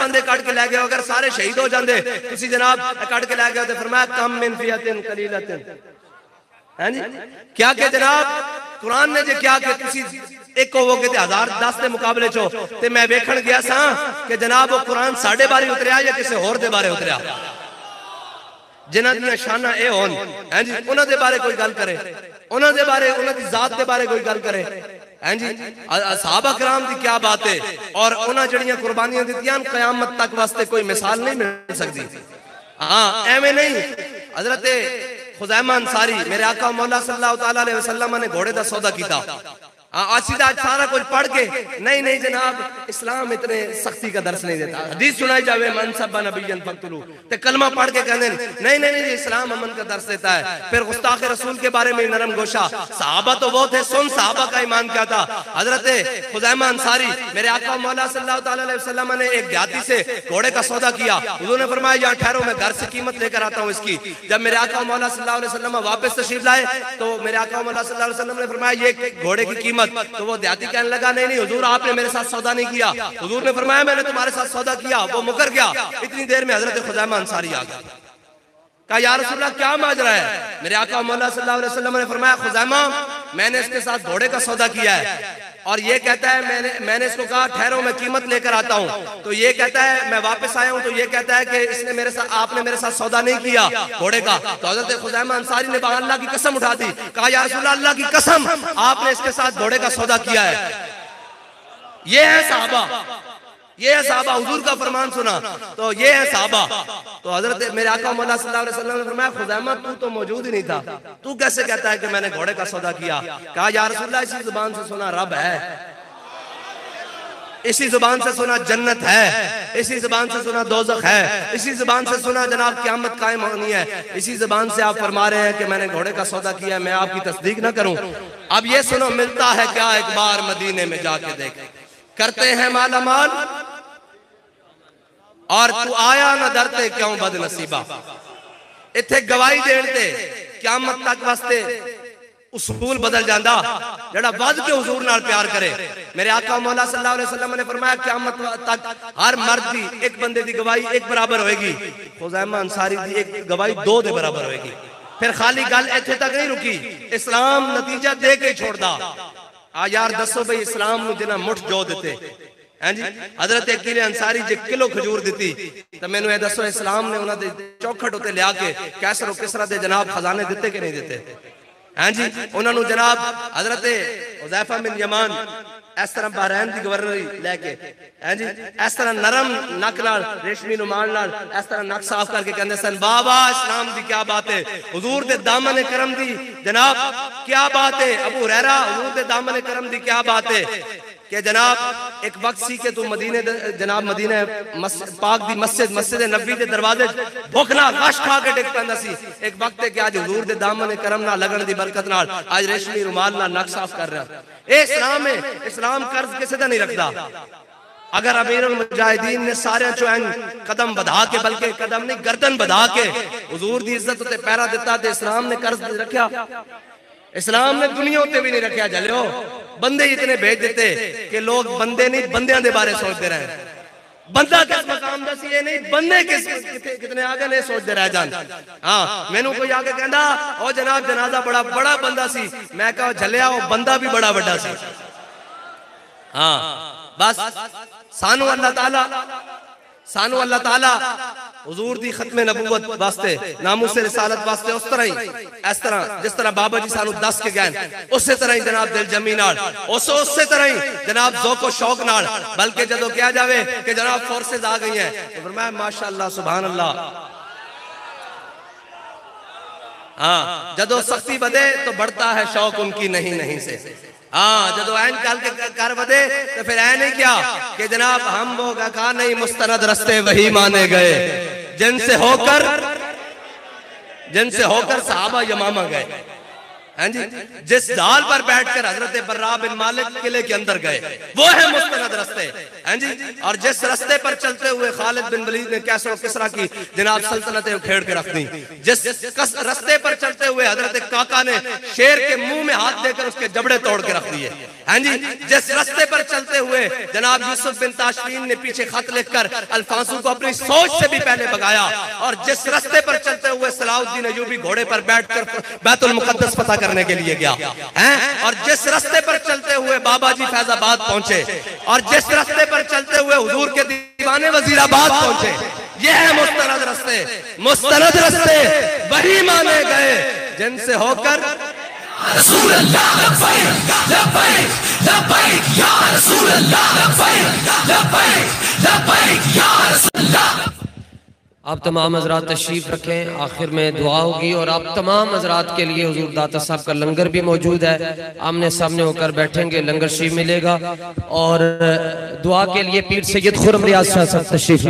बंदे कट के लै गए, अगर सारे शहीद हो जाते तुसी जनाब कट के लै गए तो फरमाया कम मिन फियतिन कलीलतिन है जी। क्या के जनाब कुरान ने जे क्या के तुसी एक होवोगे ते 1010 के मुकाबले चो ते मैं वेखण गया सा कि जनाब वो कुरान साडे बारे उतरिया या किसी होर दे बारे उतरिया। जिन्हां दी शाना ए होन हैं जी, उन्हां दे बारे कोई गल करे, उन्हां दे बारे उन्हां दी जात दे बारे कोई गल करे हैं जी। सहाबा कराम दी क्या बात है और उन्हां जड़ियां कुर्बानियां दित्तियां कयामत तक वास्ते कोई मिसाल नहीं मिल सकती। हाँ एवें नहीं। हजरत खुज़ैमा अंसारी मेरे आका मौला सल्लल्लाहु तआला अलैहि वसल्लम ने घोड़े दा सौदा कीता। आसीदा सारा कुछ पढ़ के नहीं नहीं जनाब इस्लाम इतने सख्ती का दर्श नहीं देता। हदीस सुनाई जावे मन सब्बा नबियन फक्तुलू ते कलमा पढ़ के कहते नहीं नहीं नहीं इस्लाम अमन का दर्श देता है। फिर गुस्ताख रसूल के बारे में नरम गोशा। सहाबा तो वो थे, सुन सहाबा का ईमान क्या था। हजरत खुज़ैमा अंसारी मेरे आका मौला सल्लल्लाहु तआला अलैहि वसल्लम ने एक देहाती से घोड़े का सौदा किया। उन्होंने फरमाया यहाँ ठहरो मैं घर से कीमत लेकर आता हूँ इसकी। जब मेरे आका मौला सल्लल्लाहु अलैहि वसल्लम वापस तशरीफ लाए तो मेरे आका मौला सल्लल्लाहु अलैहि वसल्लम ने फरमाया ये घोड़े की कीमत। तो वो देहाती कहने लगा नहीं नहीं हुजूर आपने मेरे साथ सौदा नहीं किया। हुजूर ने फरमाया मैंने तुम्हारे साथ सौदा किया। वो मुकर गया। इतनी देर में हजरत खुज़ैमा अंसारी आ गया। कहा या रसूलल्लाह क्या माजरा है। मेरे आका मौला सल्लल्लाहु अलैहि वसल्लम ने फरमाया खुज़ैमा मैंने इसके साथ घोड़े का सौदा किया है और ये कहता है मैंने इसको कहा ठहरो मैं कीमत लेकर आता हूँ। तो ये कहता है मैं वापस आया हूँ तो ये कहता है कि इसने मेरे साथ आपने मेरे साथ सौदा नहीं किया घोड़े का। तो हजरत खुज़ैमा अंसारी ने अल्लाह की कसम उठा दी। कहा या रसूलल्लाह अल्लाह की कसम आपने इसके साथ घोड़े का सौदा किया है। ये है साहबा, ये है साहबा। हुजूर का फरमान सुना तो ये है साहबा। तो हजरत मेरे आका मौला सल्लल्लाहु अलैहि वसल्लम ने फरमाया खुज़ैमा तू तो मौजूद ही नहीं था, तू कैसे कहता है कि मैंने घोड़े का सौदा किया। कहा या रसूलल्लाह इसी जुबान से सुना रब है, इसी जुबान से सुना जन्नत है, इसी जुबान से सुना दोज़ख है, इसी जुबान से सुना जनाब क़यामत कायम होनी है। इसी जुबान से आप फरमा रहे हैं कि मैंने घोड़े का सौदा किया है, मैं आपकी तस्दीक ना करूं। अब ये सुनो मिलता है क्या एक बार मदीने में जाके देख, करते हैं माला माल और तू आया ना डरते क्यों बदनसीबा। इत्थे गवाही देण ते क़यामत तक वास्ते उसूल बदल जांदा। जड़ा वध के हुजूर नाल प्यार करे। मेरे आका मौला सल्लल्लाहु अलैहि वसल्लम ने फरमाया क़यामत तक हर मर्द दी एक बंदे दी गवाही एक बराबर होएगी। खुज़ैमा अंसारी दी एक गवाही दो दे बराबर होएगी। फिर खाली गल इत्थे तक नहीं रुकी, इस्लाम नतीजा दे के छोड़दा। आ यार दसो भाई इस्लाम नु जिन्हां मुठ जो दिते हैं जी। हजरत अकील अंसारी जे किलो खजूर दी तो मैनू ये दसो इस्लाम ने उन्होंने चौखट उत्ते लिया के कैसर किसरा दे जनाब खजाने दिते कि नहीं दिते हैं जी। उन्होंने जनाब हजरत हुज़ैफा बिन यमान इस तरह बहरैन की गवर्नरी लैके हैं जी इस तरह नरम नक नाल रेशमी रुमाल नाल इस तरह नक साफ करके कहते सन बाबा इस्लाम की क्या बात है। हुजूर दे दामन करम दी जनाब क्या बात है। अबू हुरैरा हुजूर दे दामन करम दी क्या बात है कि जनाब एक वक्त सी के तू मदीने जनाब मदीने पाक दी मस्जिद नबी दे दरवाजे भुखना गश खा के टिक पैंदा सी। एक वक्त है कि आज हुजूर दे दामन करम नाल लगन दी बरकत नाल आज रेशमी रुमाल नाल नक साफ कर रहा। ए इस्लाम है, इस्लाम कर्ज किसी दा नहीं रखता। अगर अमीरुल मुजाहिदीन ने सारे चो कदम बढ़ा के बल्कि कदम नहीं गर्दन बढ़ा के हुजूर दी इज्जत ते पैरा दिता ते इस्लाम ने कर्ज रखा। इस्लाम ने दुनिया उत्ते भी नहीं रखा। जलियो बंदे इतने भेज देते कि लोग बंदे नहीं बंदियां दे बारे सोचते रहे। बंदा किस मकाम दा सी ये नहीं बंदे कितने आगे नहीं सोचते रह जान। हाँ मैनू कोई आके कहंदा ओ जनाब जनाजा बड़ा बंदा सी, मैं कहा झलिया वो बंदा भी बड़ा बड़ा सी। हाँ बस सानू अल्लाह ताला हुजूर दी खत्मे नबूवत वास्ते नामूसे रिसालत वास्ते उस तरह ही इस तरह जिस तरह बाबा जी सानू दस के गए उसी तरह ही जनाब दिल जमी नाल उसी तरह ही जनाब ज़ौक़ शौक नाल। बल्कि जदों कहा जावे कि जनाब फोर्सेस आ गई हैं तो फरमाया माशाअल्लाह सुभान अल्लाह। हाँ जदों सख्ती बढ़े तो बढ़ता है शौक उनकी नहीं से। हाँ जदों ऐन काल के कर बदे तो फिर ऐ नहीं क्या कि जनाब हम वो कहा नहीं मुस्तनद रस्ते वही माने गए जिनसे होकर सहाबा यमामा गए। हैं जी, जिस ढाल पर बैठकर हजरत बर्रा बिन मालिक किले के अंदर गए वो है मुस्तनद रस्ते, हैं जी। और जिस रस्ते पर चलते हुए खालिद बिन वलीद ने कैसर और किसरा की जनाब सल्तनतें उखेड़ के रख दी, जिस रस्ते पर चलते हुए हजरत काका ने शेर के मुंह में हाथ देकर उसके जबड़े तोड़ के रख दिए, हैं जी। जिस रस्ते पर चलते हुए जनाब यूसुफ बिन ताशफीन ने पीछे खत लिखकर अल्फांसू को अपनी सोच से भी पहले भगाया, और जिस रस्ते पर चलते हुए सलाहुद्दीन अय्यूबी घोड़े पर बैठकर बैतुल मुकद्दस पता करने के लिए गया हैं, और जिस रस्ते पर चलते हुए बाबा जी फैजाबाद पहुंचे, और जिस रस्ते पर चलते हुए हुजूर के दीवाने वजीराबाद पहुंचे, ये है मुस्तनद रस्ते। मुस्तनद रस्ते वही माने गए जिनसे होकर रसूल अल्लाह लब्बैक लब्बैक लब्बैक या रसूल अल्लाह लब्बैक लब्बैक लब्बैक या रसूल अल्लाह। आप तमाम हज़रात तशरीफ़ रखें, आखिर में दुआ होगी और आप तमाम हज़रात के लिए हुज़ूर दाता साहब का लंगर भी मौजूद है, आमने सामने होकर बैठेंगे, लंगर शरीफ मिलेगा। और दुआ के लिए पीर सैयद खुर्रम रियाज साहब तशरीफ़।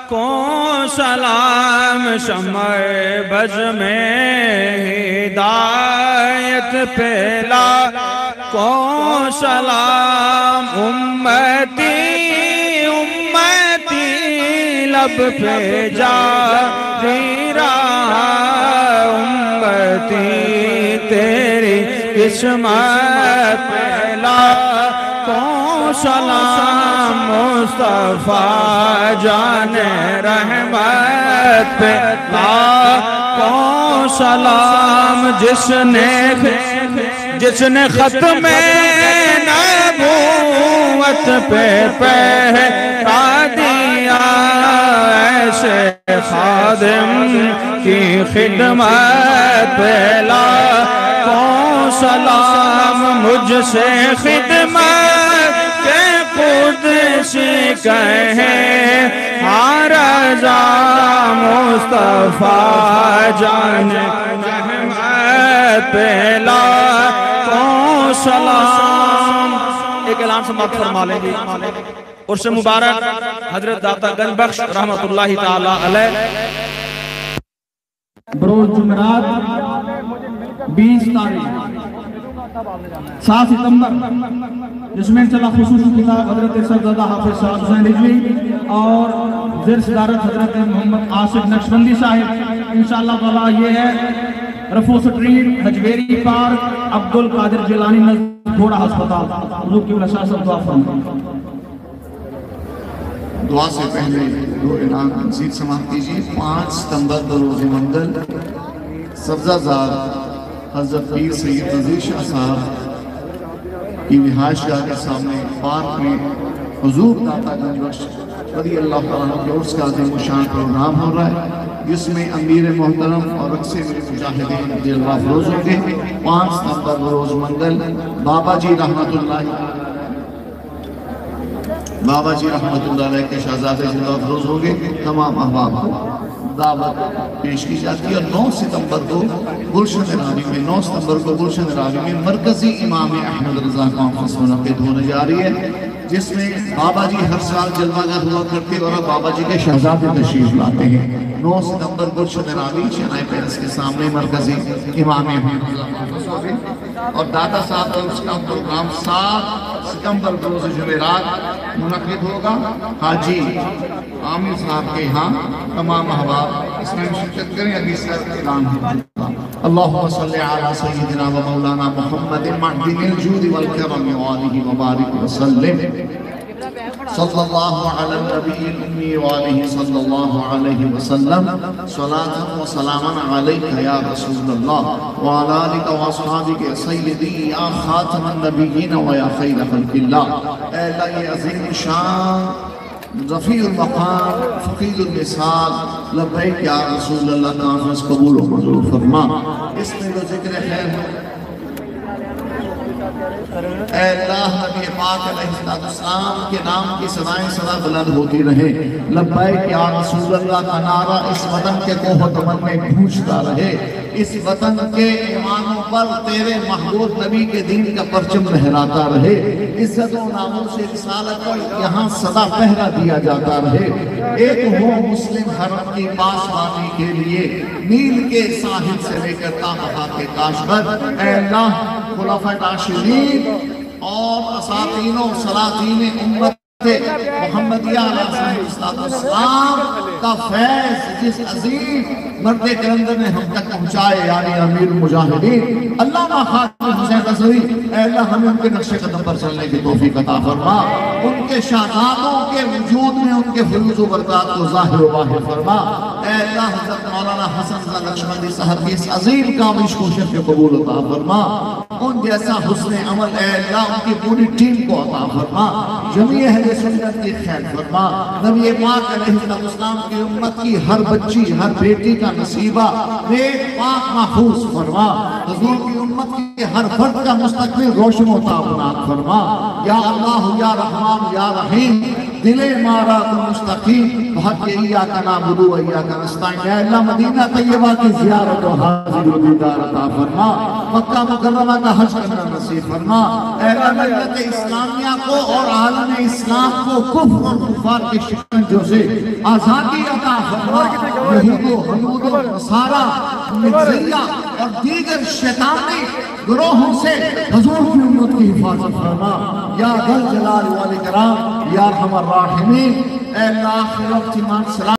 को सलाम शमए बज में हिदायत पेला, को सलाम उम्मती उम्मती लब पे जारी रहा, उम्मती तेरी किस्मत पेला, को सलाम मुस्तफा जाने रहमत पे को सलाम जिसने खत्म नबूवत पे पहरा दिया, ऐसे खादिम की खिदमत पे को सलाम मुझसे खिदमत के कुदसी कहे रज़ा मुस्तफा जाने रहमत पेला को सलाम। एक ऐलान समाप्त फरमा लेंगे। उर्स मुबारक हजरत दाता गंज बख्श रहमतुल्लाहि ताला अलैह बरोज जुमेरात 20 तारीख 7 सितंबर, जिसमें इंशाअल्लाह खुसूसी किताब हजरत सरदादा हाफिज साहब हुसैन रिजवी और ज़ेर सदारत हजरत मोहम्मद आसिफ नक्शबंदी साहिब इंशाअल्लाह ताला ये है रफू स्ट्रीट हजवेरी पार्क अब्दुल कादिर जिलानी नज़दीक घोड़ा अस्पताल। हुजूर की वजह से दुआ फरमाएं। दुआ से पहले दो इनाम मज़ीद समाप्त कीजिए। 5 सितंबर को रोज़ मंगल सब्ज़ाज़ार हज़रत पीर सैयद अज़ीज़ शाह साहब की रिहाइशगाह के सामने पार्क में हुजूर दाता गंज बख्श रज़ी अल्लाह तआला के उर्स का अज़ीम शान प्रोग्राम हो रहा है, जिसमें अमीर मोहतरम और अक्सर मुजाहिदीन दिलवा फरोज़ होंगे। 5 सितंबर को रोज़ मंगल बाबा जी रहमतुल्लाह अलैह के शहजादे जिंदा फरोज़ होंगे। तमाम अहबाब को दावत पेश की जाती है। और 9 सितंबर को गुलशन रावी में 9 सितंबर को गुलशन रावी में मरकजी इमाम अहमद रज़ा कॉन्फ्रेंस मुनक़िद होने जा रही है, जिसमें बाबा जी हर साल जलवागर हुआ करते और बाबा जी के शहजादे तशरीफ लाते हैं। 9 सितंबर गुलशन रावी चेन्नई पैलेस के सामने मरकजी इमाम अहमद रज़ा कॉन्फ्रेंस होगी। और दादा साहब का उसका प्रोग्राम 7 सितंबर को रोज़ जुमेरात मुनक़िद होगा हाजी आमिर साहब के यहाँ। तमाम अहबाब इसमें शिरकत करें। अभी सर ऐलान अल्लाहुम्मा सल्लि अला सय्यिदिना व मौलाना मुहम्मदिन मअदिनिल जूदि वल करम व आलिहि व बारिक व सल्लिम सल्लल्लाहु अला नबिय्यिल उम्मी व आलिहि सल्लल्लाहु अलैहि व सल्लम सलातन व सलामन अलैका या रसूलल्लाह व अला आलिका व अस्हाबिका सय्यदी या खातमन नबिय्यिन व या खैर खल्क़िल्लाह। ऐ अल्लाह ये अज़ीम शान रफ़ीउल मक़ाम फ़क़ीरुल मिसाल लब्बैक या रसूल अल्लाह कॉन्फ्रेंस कबूल व मंजूर फरमा। इसमें जो जिक्र खैर ऐ अल्लाह नबी पाक अलैहिस्सलाम के नाम की सदाएं सदा बुलंद होती रहे। लब्बैक या रसूल अल्लाह का नारा इस वतन के कोहतमन में गूंजता रहे। इस वतन के ईमानों पर तेरे महबूब नबी के दीन का परचम लहराता रहे। इज्जत और नामूस रिसालत को यहाँ सदा पहरा दिया जाता रहे। एक हो मुस्लिम हरम की पासबानी के लिए नील के साहिल से लेकर ताबहा के काशगर, ऐ अल्लाह खुलाफा राशिदीन और असातीनों सलातीन उम्मत मोहम्मदिया अलैहिस्सलाम का फैज़ जिस अजीम मर्द कलंदर ने हम तक पहुँचाए, यानी अमीर मुजाहिदीन अल्लामा खालिद हुसैन रज़वी, अल्लाह हमें उनके नक्शे कदम पर चलने की तौफीक अता फरमा। उनके शाहादातों के वजूद में उनके फुलूज़ व बरक़ात को ज़ाहिर व वाहिर फरमा। अल्लाह हज़रत मौलाना हसन रज़ा नक्शबंदी साहब की इस अजीम कामिश कोशिश को कबूल अता फरमा। उन जैसा हुस्न अमल अल्लाह उनकी पूरी टीम को अता फरमा। जमी अहले सुन्नत की खैर फरमा। नबी पाक अलैहिस्सलाम की उम्मत की हर बच्ची हर बेटी का नसीबा नेक पाक महफूज फरमा। हुजूर की उम्मत के हर फर्द का मुस्तकबिल रोशन व ताबनात फरमा। या अल्लाह या रहमान या रहीम दिले मारा तो मुस्तकीम बहुत इया का नाबुदु व इया का नस्ताईन। या अल्लाह मदीना तैयबा की ज़ियारत व हाज़िर व दीदार अता फरमा। मक्का मुकर्रमा का हज करना नसीब फरमा। ऐ अल्लाह मिल्लत इस्लामिया को और आलम इस्लाम को कुफ्र और कुफार के शिकंजों से आज़ादी अता फरमा। यहूद हनूद नसारा मिर्ज़िया और दीगर शैतानी ग्रोहों से हुजूर की उम्मत की हिफाजत फरमा। या दल जलाल वाल इकराम या अरहमर राहिमीन। ऐ अल्लाह